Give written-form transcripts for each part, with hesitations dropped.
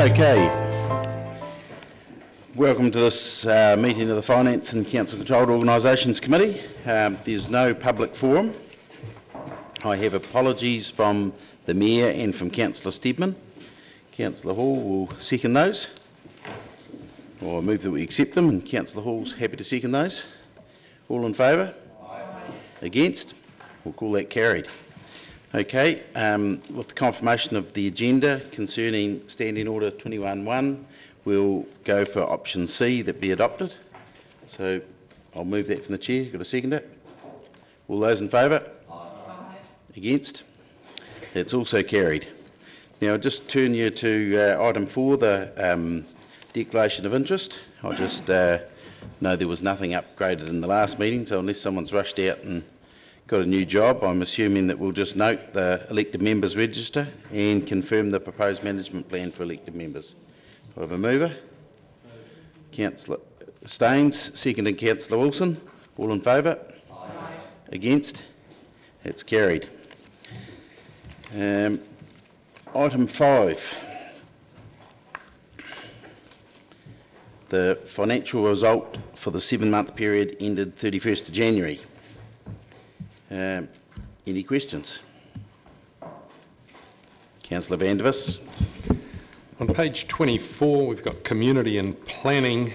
Okay, welcome to this meeting of the Finance and Council Controlled Organisations Committee. There's no public forum. I have apologies from the Mayor and from Councillor Steadman. Councillor Hall will second those, or move that we accept them, and Councillor Hall's happy to second those. All in favour? Aye. Against? We'll call that carried. Okay, with the confirmation of the agenda concerning Standing Order 21.1, we'll go for option C, that be adopted. So I'll move that from the Chair. Got to second it? All those in favour? Aye. Against? It's also carried. Now I'll just turn you to item 4, the declaration of interest. I'll just know there was nothing upgraded in the last meeting, so unless someone's rushed out and got a new job, I'm assuming that we'll just note the elected members register and confirm the proposed management plan for elected members. Do I have a mover? Councillor Staines, seconded Councillor Wilson. All in favour? Aye. Against? It's carried. Item 5. The financial result for the 7-month period ended 31st of January. Any questions? Councillor Van der Vis. On page 24, we've got community and planning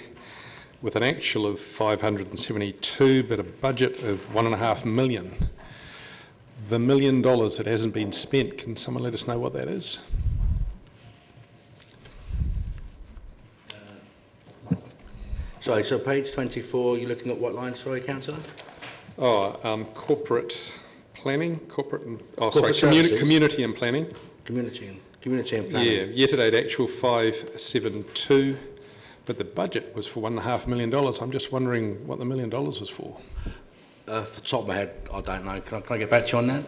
with an actual of 572, but a budget of $1.5 million. The $1 million that hasn't been spent, can someone let us know what that is? Sorry, so page 24, you're looking at what line, sorry, Councillor? Corporate planning, Corporate community and planning. Community and planning. Yeah, year-to-date actual 572, but the budget was for $1.5 million. I'm just wondering what the $1 million was for. Off the top of my head, I don't know. Can I get back to you on that?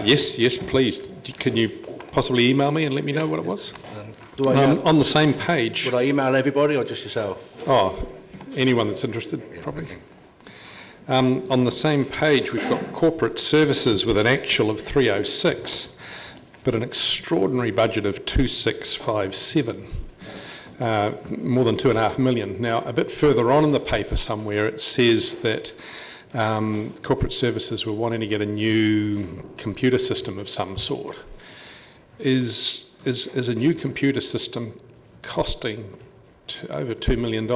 Yes, please. Can you possibly email me and let me know what it was? Do I on the same page. Would I email everybody or just yourself? Oh, anyone that's interested, yeah, probably. Okay. On the same page, we've got corporate services with an actual of 306, but an extraordinary budget of 2657, more than $2.5 million. Now, a bit further on in the paper somewhere, it says that corporate services were wanting to get a new computer system of some sort. Is a new computer system costing over $2 million?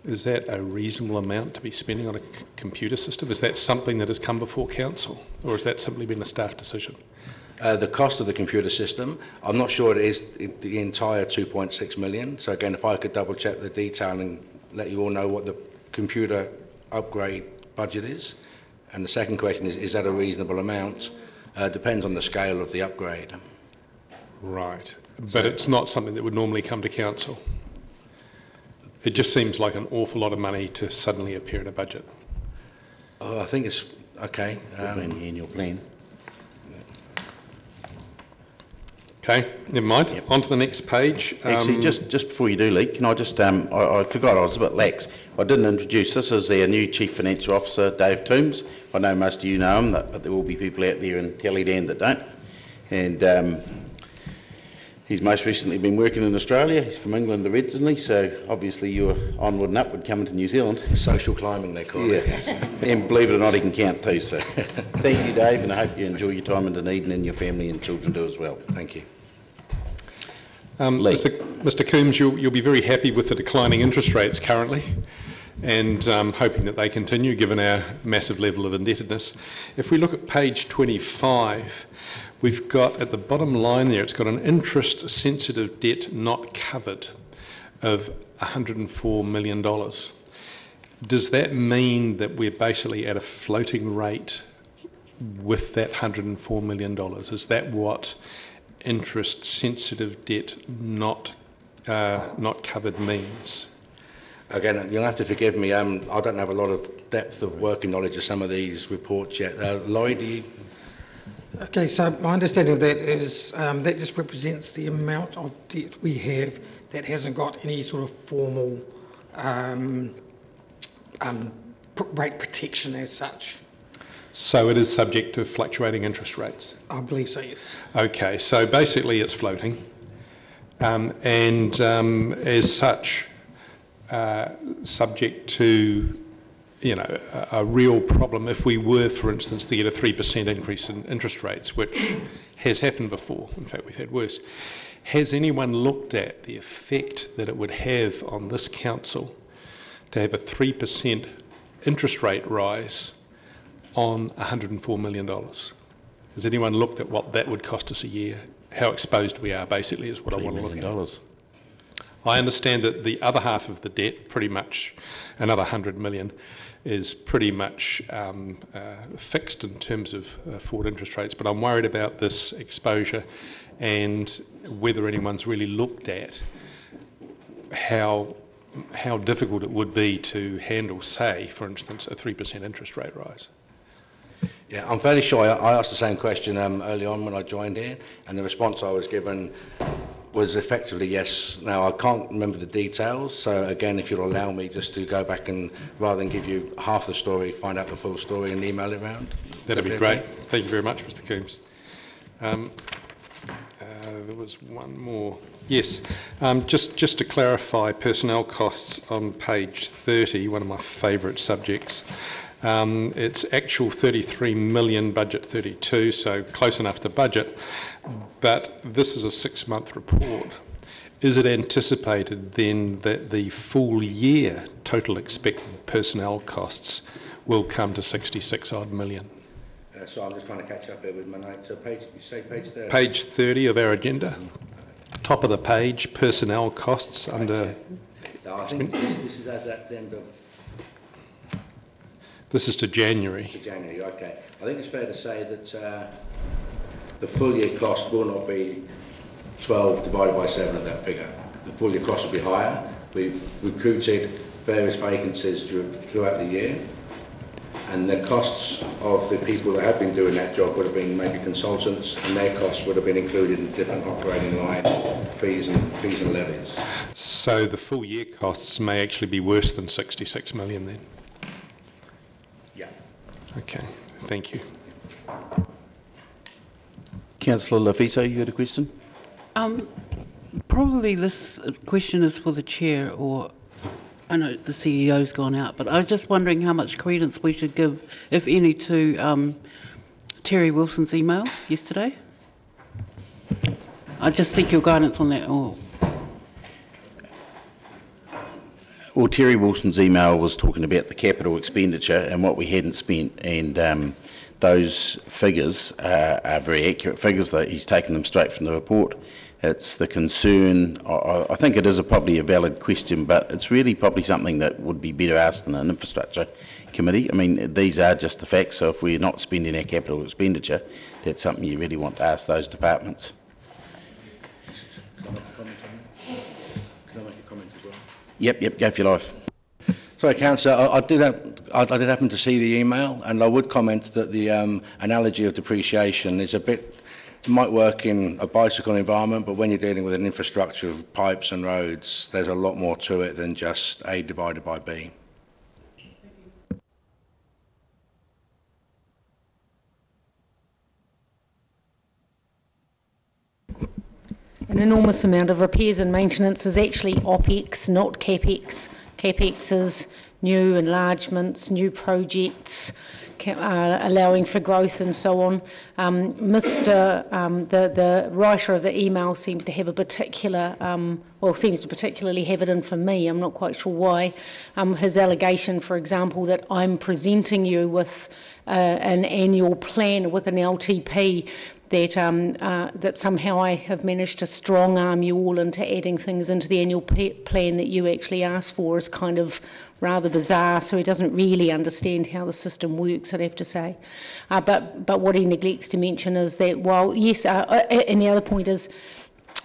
Is that a reasonable amount to be spending on a computer system? Is that something that has come before council, or has that simply been a staff decision? The cost of the computer system, I'm not sure it is the entire 2.6 million. So again, if I could double check the detail and let you all know what the computer upgrade budget is. And the second question is that a reasonable amount? Depends on the scale of the upgrade. Right, but it's not something that would normally come to council. It just seems like an awful lot of money to suddenly appear in a budget. Oh, I think it's okay. In your plan. Okay, never mind. Yep. On to the next page. Actually, just before you do, Lee, can I just, I forgot, I was a bit lax. I didn't introduce this as our new Chief Financial Officer, Dave Toombs. I know most of you know him, but there will be people out there in Teleland that don't. And he's most recently been working in Australia. He's from England originally, so obviously you're onward and upward coming to New Zealand. Social climbing, they call it. And believe it or not, he can count too. So thank you, Dave, and I hope you enjoy your time in Dunedin and your family and children do as well. Thank you. Mr. Coombs, you'll be very happy with the declining interest rates currently, and hoping that they continue given our massive level of indebtedness. If we look at page 25, we've got at the bottom line there, it's got an interest-sensitive debt not covered of $104 million. Does that mean that we're basically at a floating rate with that $104 million? Is that what interest-sensitive debt not covered means? Again, you'll have to forgive me. I don't have a lot of depth of working knowledge of some of these reports yet. Lloyd, do you? Okay, so my understanding of that is that just represents the amount of debt we have that hasn't got any sort of formal rate protection as such. So it is subject to fluctuating interest rates? I believe so, yes. Okay, so basically it's floating, and as such, subject to, you know, a real problem if we were, for instance, to get a 3% increase in interest rates, which has happened before. In fact, we've had worse. Has anyone looked at the effect that it would have on this council to have a 3% interest rate rise on $104 million? Has anyone looked at what that would cost us a year? How exposed we are, basically, is what I want to look at. I understand that the other half of the debt, pretty much another 100 million, is pretty much fixed in terms of forward interest rates, but I'm worried about this exposure and whether anyone's really looked at how difficult it would be to handle, say, for instance, a 3% interest rate rise. Yeah, I'm fairly sure I asked the same question early on when I joined here, and the response I was given was effectively yes. Now, I can't remember the details, so again, if you'll allow me just to go back and, rather than give you half the story, find out the full story and email it around. That'd be great. Thank you very much, Mr. Coombs. There was one more. Yes, just to clarify, personnel costs on page 30, one of my favourite subjects. It's actual 33 million, budget 32, so close enough to budget, but this is a 6-month report. Is it anticipated then that the full year total expected personnel costs will come to 66 odd million? So I'm just trying to catch up here with my notes. So you say page 30? Page 30 of our agenda. Top of the page, personnel costs under... Okay. No, I think this is as at the end of... This is to January. To January, okay. I think it's fair to say that the full year cost will not be 12 divided by 7 of that figure. The full year cost will be higher. We've recruited various vacancies throughout the year, and the costs of the people that have been doing that job would have been maybe consultants, and their costs would have been included in different operating line fees and levies. So the full year costs may actually be worse than 66 million then? Yeah. Okay, thank you. Councillor Lafiso, you had a question? Probably this question is for the chair, or I know the CEO's gone out, but I was just wondering how much credence we should give, if any, to Terry Wilson's email yesterday. I just seek your guidance on that. Well, Terry Wilson's email was talking about the capital expenditure and what we hadn't spent, and those figures are very accurate figures. That he's taken them straight from the report. It's the concern. I think it is probably a valid question, but it's really probably something that would be better asked in an infrastructure committee. I mean, these are just the facts. So if we're not spending our capital expenditure, that's something you really want to ask those departments. Can I make a comment on that? Can I make a comment as well? Yep, go for your life. Sorry, Councillor, I did happen to see the email, and I would comment that the analogy of depreciation is a bit, it might work in a bicycle environment, but when you're dealing with an infrastructure of pipes and roads, there's a lot more to it than just A divided by B. An enormous amount of repairs and maintenance is actually OPEX, not CAPEX. CAPEX is new enlargements, new projects, allowing for growth and so on. The writer of the email seems to have a particular, seems to particularly have it in for me. I'm not quite sure why. His allegation, for example, that I'm presenting you with an annual plan with an LTP that somehow I have managed to strong-arm you all into adding things into the annual plan that you actually asked for is kind of rather bizarre, so he doesn't really understand how the system works, I'd have to say. But what he neglects to mention is that, well, yes, and the other point is,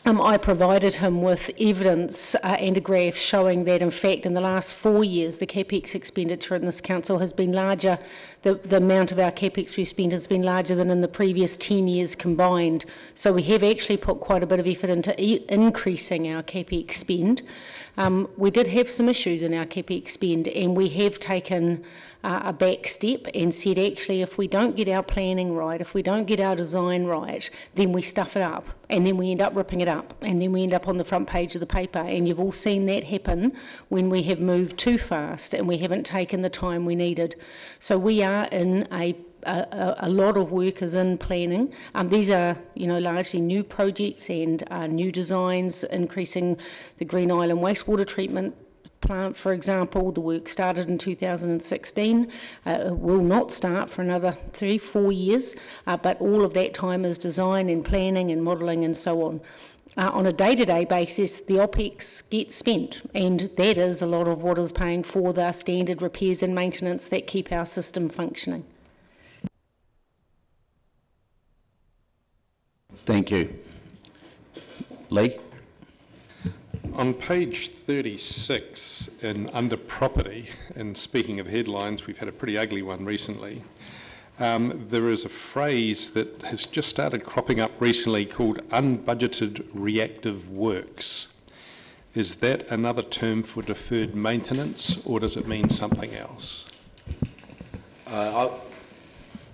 I provided him with evidence and a graph showing that, in fact, in the last 4 years, the CAPEX expenditure in this council has been larger. The amount of our CAPEX we've spent has been larger than in the previous 10 years combined. So we have actually put quite a bit of effort into increasing our CAPEX spend. We did have some issues in our CapEx spend, and we have taken a back step and said, actually, if we don't get our planning right, if we don't get our design right, then we stuff it up, and then we end up ripping it up, and then we end up on the front page of the paper. And you've all seen that happen when we have moved too fast and we haven't taken the time we needed. So we are in a lot of work is in planning. These are, largely new projects and new designs, increasing the Green Island wastewater treatment plant, for example. The work started in 2016. It will not start for another 3-4 years, but all of that time is design and planning and modelling and so on. On a day-to-day basis, the OPEX gets spent, and that is a lot of what is paying for the standard repairs and maintenance that keep our system functioning. Thank you. Lee? On page 36, under property, and speaking of headlines, we've had a pretty ugly one recently. There is a phrase that has just started cropping up recently called unbudgeted reactive works. Is that another term for deferred maintenance, or does it mean something else?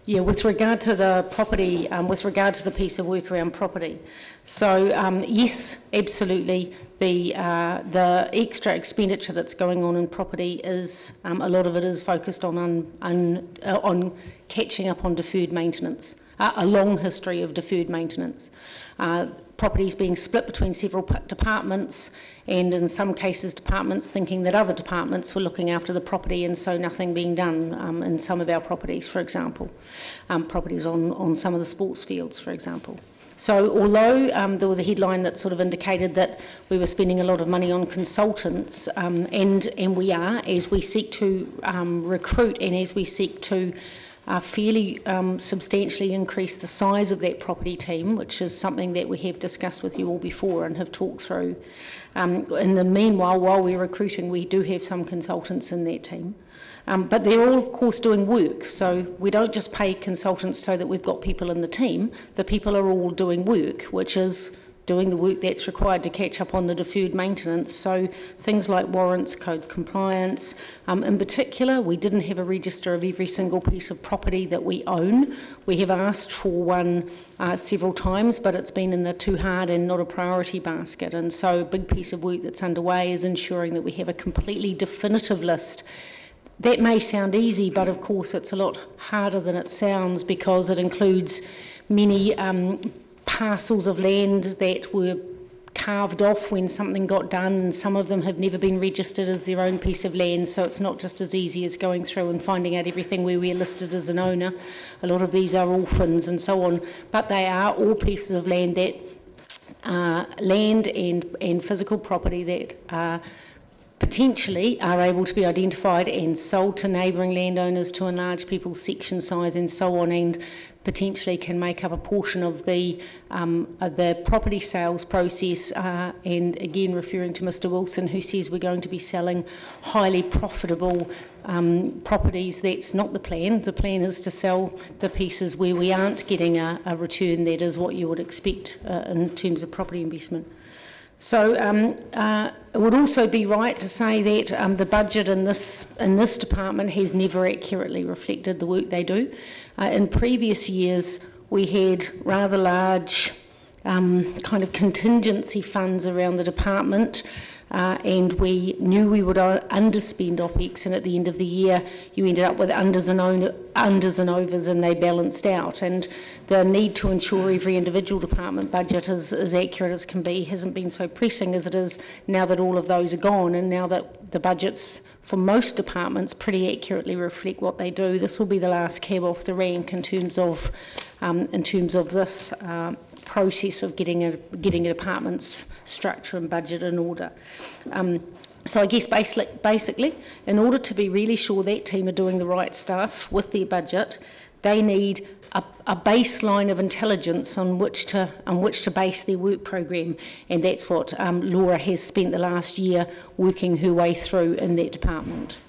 Yeah, with regard to the property, with regard to the piece of work around property. So yes, absolutely. The extra expenditure that's going on in property is a lot of it is focused on catching up on deferred maintenance. A long history of deferred maintenance. Properties being split between several departments, and in some cases departments thinking that other departments were looking after the property, and so nothing being done in some of our properties, for example. Properties on some of the sports fields, for example. So although there was a headline that sort of indicated that we were spending a lot of money on consultants, and we are, as we seek to recruit and as we seek to fairly substantially increase the size of that property team, which is something that we have discussed with you all before and have talked through. In the meanwhile, while we're recruiting, we do have some consultants in that team. But they're all, of course, doing work. So we don't just pay consultants so that we've got people in the team. The people are all doing work, which is doing the work that's required to catch up on the deferred maintenance. So things like warrants, code compliance. In particular, we didn't have a register of every single piece of property that we own. We have asked for one several times, but it's been in the too hard and not a priority basket. And so a big piece of work that's underway is ensuring that we have a completely definitive list. That may sound easy, but of course it's a lot harder than it sounds, because it includes many parcels of land that were carved off when something got done, and some of them have never been registered as their own piece of land, so it's not just as easy as going through and finding out everything where we're listed as an owner. A lot of these are orphans and so on, but they are all pieces of land that land and physical property that potentially are able to be identified and sold to neighbouring landowners to enlarge people's section size and so on, and potentially can make up a portion of the property sales process. And again, referring to Mr Wilson, who says we're going to be selling highly profitable properties. That's not the plan. The plan is to sell the pieces where we aren't getting a return that is what you would expect in terms of property investment. So it would also be right to say that the budget in this department has never accurately reflected the work they do. In previous years, we had rather large kind of contingency funds around the department, and we knew we would underspend OPEX, and at the end of the year you ended up with unders and overs, and they balanced out. And the need to ensure every individual department budget is as accurate as can be hasn't been so pressing as it is now that all of those are gone, and now that the budgets for most departments pretty accurately reflect what they do. This will be the last cab off the rank in terms of this process of getting a department's structure and budget in order. So I guess basically, in order to be really sure that team are doing the right stuff with their budget, they need a baseline of intelligence on which to base their work program, and that's what Laura has spent the last year working her way through in that department.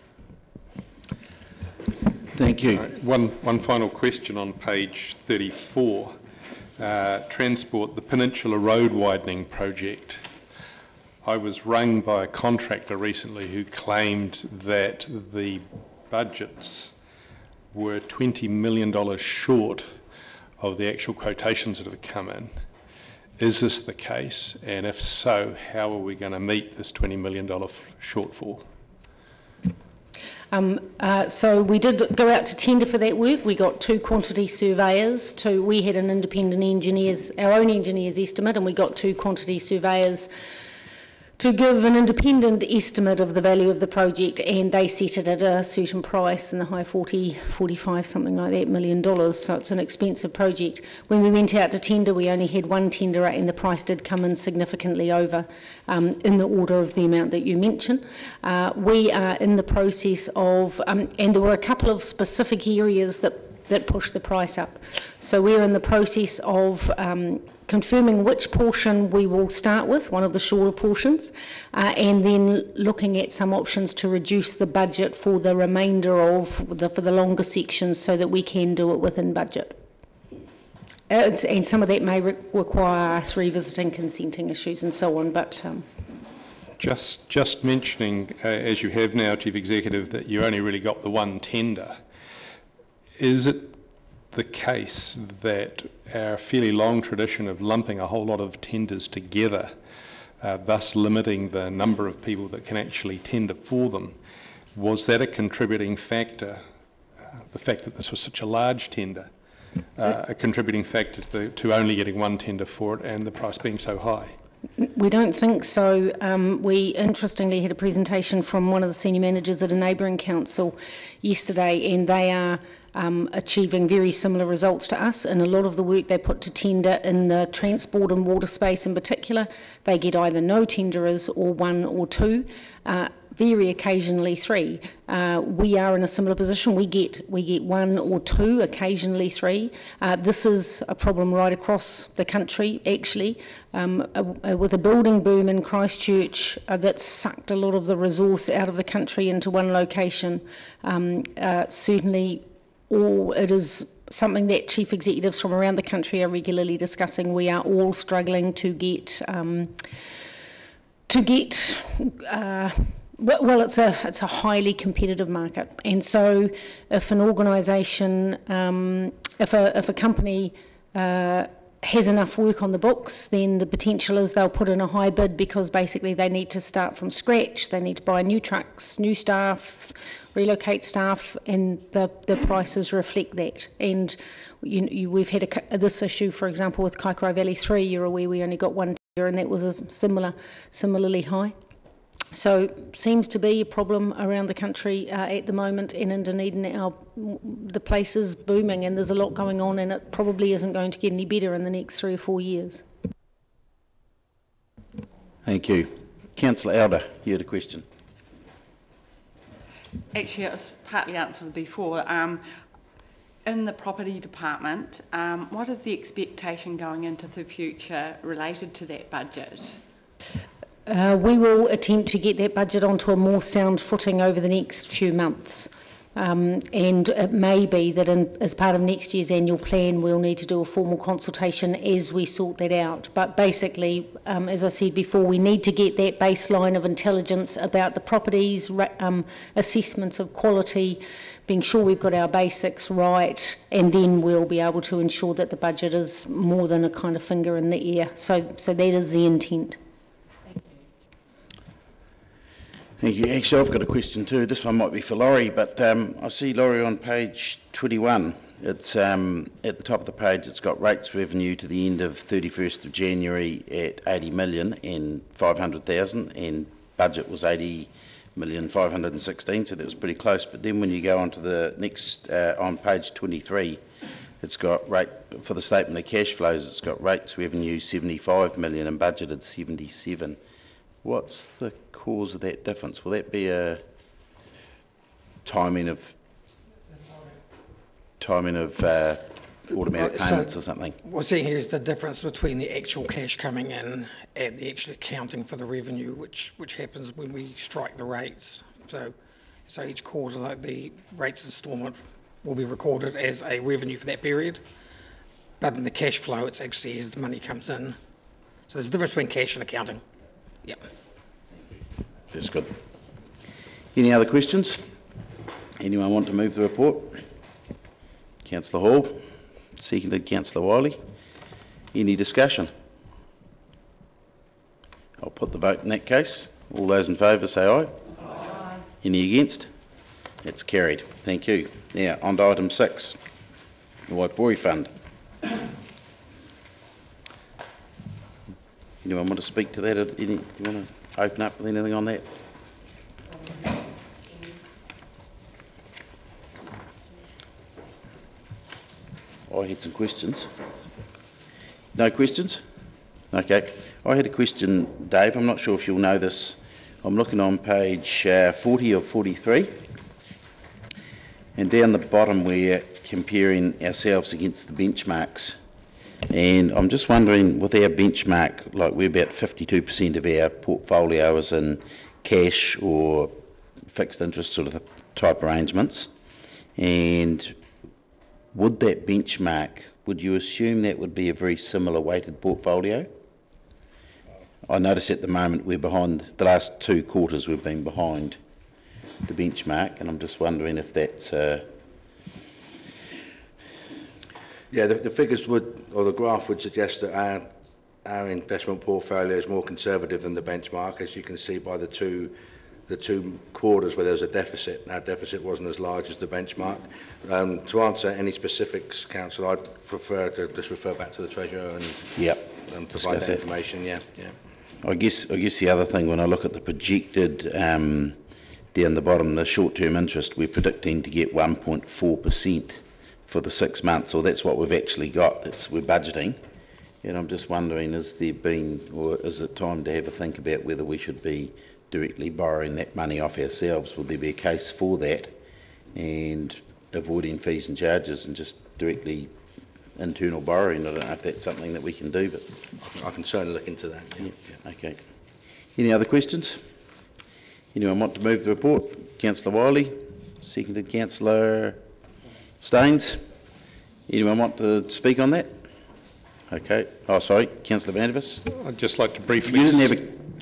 Thank you. One final question on page 34. Transport, the Peninsula Road widening project. I was rung by a contractor recently who claimed that the budgets were $20 million short of the actual quotations that have come in. Is this the case? And if so, how are we going to meet this $20 million shortfall? So we did go out to tender for that work. We got 2 quantity surveyors. We had an independent engineers, our own engineers estimate, and we got 2 quantity surveyors to give an independent estimate of the value of the project, and they set it at a certain price in the high 45, something like that, $1 million. So it's an expensive project. When we went out to tender, we only had 1 tenderer, and the price did come in significantly over, in the order of the amount that you mentioned. We are in the process of, and there were a couple of specific areas that pushed the price up. So we're in the process of confirming which portion we will start with, one of the shorter portions, and then looking at some options to reduce the budget for the remainder of for the longer sections so that we can do it within budget. And some of that may require us revisiting consenting issues and so on, but... Just mentioning, as you have now, Chief Executive, that you only really got the 1 tender, is it the case that our fairly long tradition of lumping a whole lot of tenders together, thus limiting the number of people that can actually tender for them, was that a contributing factor, the fact that this was such a large tender, a contributing factor to only getting 1 tender for it and the price being so high? We don't think so. We interestingly had a presentation from one of the senior managers at a neighbouring council yesterday, and they are achieving very similar results to us. And a lot of the work they put to tender in the transport and water space in particular, they get either no tenderers or 1 or 2, very occasionally 3. We are in a similar position. We get 1 or 2, occasionally 3. This is a problem right across the country, actually, with a building boom in Christchurch that's sucked a lot of the resource out of the country into one location. Certainly, it is something that chief executives from around the country are regularly discussing. We are all struggling to get well, it's a highly competitive market, and so if an organisation, if a company has enough work on the books, then the potential is they'll put in a high bid because basically they need to start from scratch. They need to buy new trucks, new staff, relocate staff, and the prices reflect that. And we've had this issue, for example, with Kaikorai Valley 3. You're aware we only got 1 tender, and that was a similarly high. So seems to be a problem around the country at the moment, and in Dunedin the place is booming and there's a lot going on, and it probably isn't going to get any better in the next 3 or 4 years. Thank you. Councillor Elder, you had a question. Actually, it was partly answered before. In the property department, what is the expectation going into the future related to that budget? We will attempt to get that budget onto a more sound footing over the next few months. And it may be that as part of next year's annual plan, we'll need to do a formal consultation as we sort that out. But basically, as I said before, we need to get that baseline of intelligence about the properties, assessments of quality, being sure we've got our basics right, and then we'll be able to ensure that the budget is more than a kind of finger in the air. So that is the intent. Thank you. Actually, I've got a question too. This one might be for Laurie, but I see, Laurie, on page 21, it's at the top of the page, it's got rates revenue to the end of 31st of January at 80,500,000, and budget was 80,516,000, so that was pretty close. But then when you go on to the next, on page 23, it's got rate, for the statement of cash flows, it's got rates revenue 75 million and budgeted 77. What's the cause of that difference? Will that be a timing of automatic payments or something? What's seeing here is the difference between the actual cash coming in and the actual accounting for the revenue, which happens when we strike the rates. So each quarter, like the rates instalment will be recorded as a revenue for that period, but in the cash flow, it's actually as the money comes in. So there's a difference between cash and accounting. Yep. That's good. Any other questions? Anyone want to move the report? Councillor Hall, seconded Councillor Wiley. Any discussion? I'll put the vote in that case. All those in favour say aye. Aye. Any against? It's carried. Thank you. Now, on to item 6, the Waipori Fund. Anyone want to speak to that? Do you want to open up with anything on that? I had some questions. No questions? Okay. I had a question, Dave. I'm not sure if you'll know this. I'm looking on page 40 of 43. And down the bottom we're comparing ourselves against the benchmarks. And I'm just wondering, with our benchmark, like we're about 52% of our portfolio is in cash or fixed interest sort of type arrangements. And would that benchmark, would you assume that would be a very similar weighted portfolio? I notice at the moment we're behind, the last 2 quarters we've been behind the benchmark, and I'm just wondering if that's... Yeah, the figures would, or the graph would suggest that our investment portfolio is more conservative than the benchmark, as you can see by the two quarters where there was a deficit. Our deficit wasn't as large as the benchmark. To answer any specifics, Councillor, I'd prefer to just refer back to the Treasurer and provide that information. Yeah. I guess the other thing, when I look at the projected down the bottom, the short-term interest, we're predicting to get 1.4% for the 6 months, or that's what we've actually got. We're budgeting, and I'm just wondering, is it time to have a think about whether we should be directly borrowing that money off ourselves? Would there be a case for that, and avoiding fees and charges and just directly internal borrowing? I don't know if that's something that we can do, but I can certainly look into that. Yeah. Okay. Any other questions? Anyone want to move the report? Councillor Wiley, seconded Councillor Staines. Anyone want to speak on that? Okay. Oh, sorry, Councillor Vandervis. I'd just like to briefly... You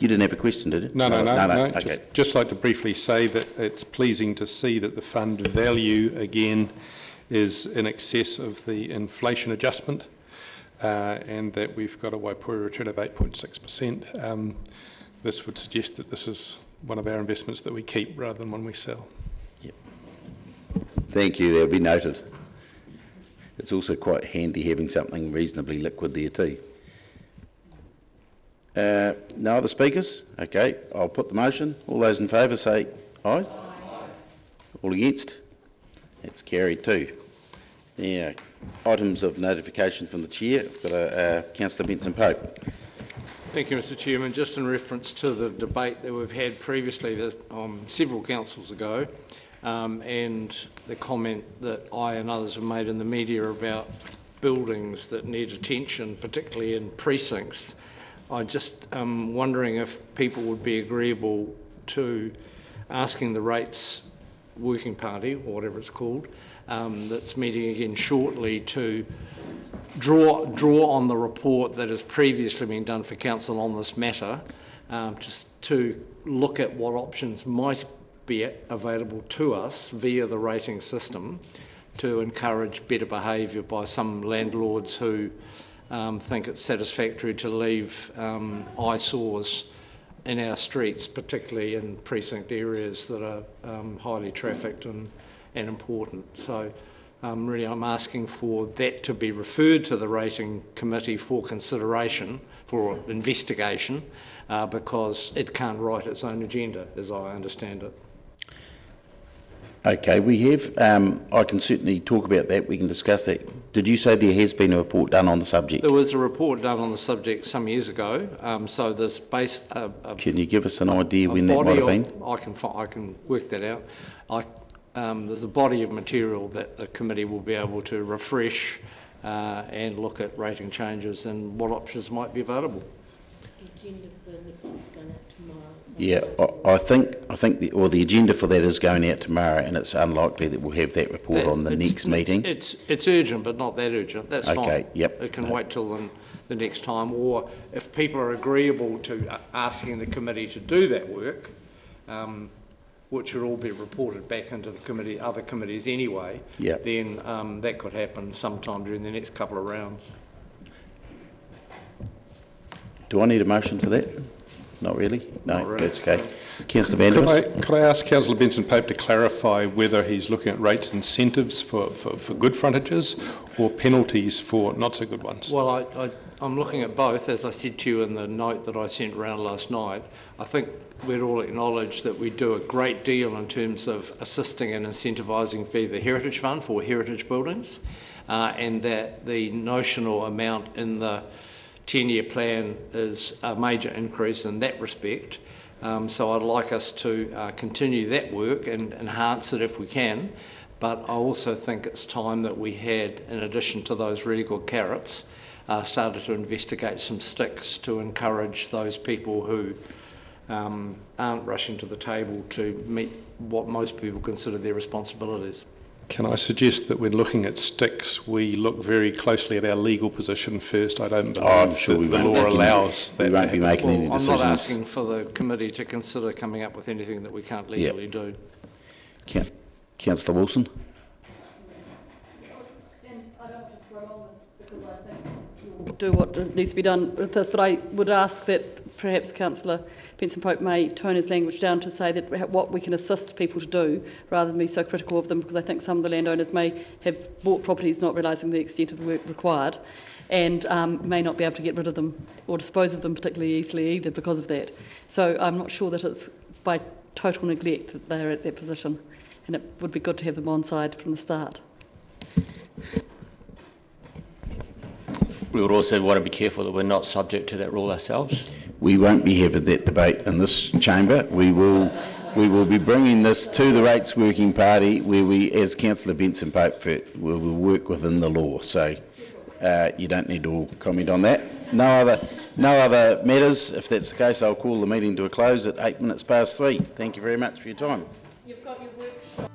didn't have a question, did you? No. Okay. Just like to briefly say that it's pleasing to see that the fund value again is in excess of the inflation adjustment, and that we've got a Waipori return of 8.6%. This would suggest that this is one of our investments that we keep rather than one we sell. Yep. Thank you, that'll be noted. It's also quite handy having something reasonably liquid there too. No other speakers? Okay, I'll put the motion. All those in favour say aye. Aye. All against? It's carried too. Yeah, items of notification from the Chair. I've got Councillor Benson-Pope. Thank you, Mr Chairman. Just in reference to the debate that we've had previously several councils ago, and the comment that I and others have made in the media about buildings that need attention, particularly in precincts, I just wondering if people would be agreeable to asking the Rates Working Party, or whatever it's called, that's meeting again shortly, to draw on the report that has previously been done for Council on this matter, just to look at what options might be available to us via the rating system to encourage better behaviour by some landlords who think it's satisfactory to leave eyesores in our streets, particularly in precinct areas that are highly trafficked and important. So really I'm asking for that to be referred to the rating committee for consideration, for investigation, because it can't write its own agenda, as I understand it. Okay, we have, I can certainly talk about that, we can discuss that. Did you say there has been a report done on the subject? There was a report done on the subject some years ago, so there's can you give us an idea when that might have been? I can work that out. There's a body of material that the committee will be able to refresh and look at rating changes and what options might be available. The agenda for next week's going out tomorrow. Yeah, I think the agenda for that is going out tomorrow, and it's unlikely that we'll have that report on the next meeting. It's urgent, but not that urgent. That's fine. Okay, yep. It can wait till the next time, or if people are agreeable to asking the committee to do that work, which would all be reported back into the committee, other committees anyway, Yep. then that could happen sometime during the next couple of rounds. Do I need a motion for that? Not really? No, Not really. that's okay. Councillor Van Der Could I ask Councillor Benson-Pope to clarify whether he's looking at rates incentives for good frontages or penalties for not so good ones? Well, I'm looking at both, as I said to you in the note that I sent around last night. I think we'd all acknowledge that we do a great deal in terms of assisting and incentivising via the Heritage Fund for heritage buildings, and that the notional amount in the 10-year plan is a major increase in that respect. So I'd like us to continue that work and enhance it if we can, but I also think it's time that we had, in addition to those really good carrots, started to investigate some sticks to encourage those people who aren't rushing to the table to meet what most people consider their responsibilities. Can I suggest that when looking at sticks, we look very closely at our legal position first? I don't believe I'm sure we the won't law make allows we that. won't be making any I'm decisions. not asking for the committee to consider coming up with anything that we can't legally do. Councillor Wilson? And I don't want to prolong this because I think you'll do what needs to be done with this, but I would ask that perhaps Councillor Benson-Pope may tone his language down to say that what we can assist people to do rather than be so critical of them, because I think some of the landowners may have bought properties not realising the extent of the work required and may not be able to get rid of them or dispose of them particularly easily either because of that. So I'm not sure that it's by total neglect that they're at that position, and it would be good to have them on side from the start. We would also want to be careful that we're not subject to that rule ourselves. We won't be having that debate in this chamber. We will be bringing this to the Rates Working Party, where we, as Councillor Benson-Pope, we will work within the law. So you don't need to comment on that. No other matters. If that's the case, I'll call the meeting to a close at 3:08. Thank you very much for your time. You've got your workshop.